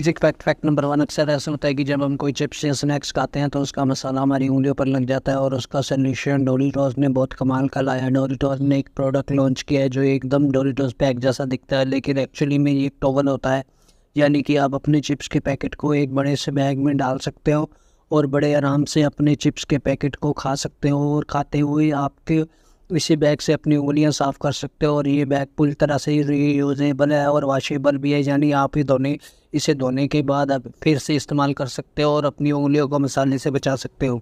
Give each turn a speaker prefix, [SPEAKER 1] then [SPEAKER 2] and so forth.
[SPEAKER 1] Basic fact number 1, अक्सर ऐसा होता है कि जब हम कोई चिप्स या स्नैक्स खाते हैं तो उसका मसाला हमारी उंगलियों पर लग जाता है, और उसका सॉल्यूशन डोरिटोस ने बहुत कमाल का लाया। डोरिटोस ने एक प्रोडक्ट लॉन्च किया है जो एकदम डोरिटोस पैक जैसा दिखता है, लेकिन एक्चुअली में ये एक टॉवल होता है। यानी कि आप अपने चिप्स के पैकेट को एक बड़े से बैग में डाल सकते हो और बड़े आराम से अपने चिप्स के पैकेट को खा सकते हो, और खाते हुए आपके इसी बैग से अपनी उंगलियां साफ़ कर सकते हो। और ये बैग पूरी तरह से रीयूजेबल है और वॉशेबल भी है, यानी आप इसे धोने के बाद आप फिर से इस्तेमाल कर सकते हो और अपनी उंगलियों को मसाले से बचा सकते हो।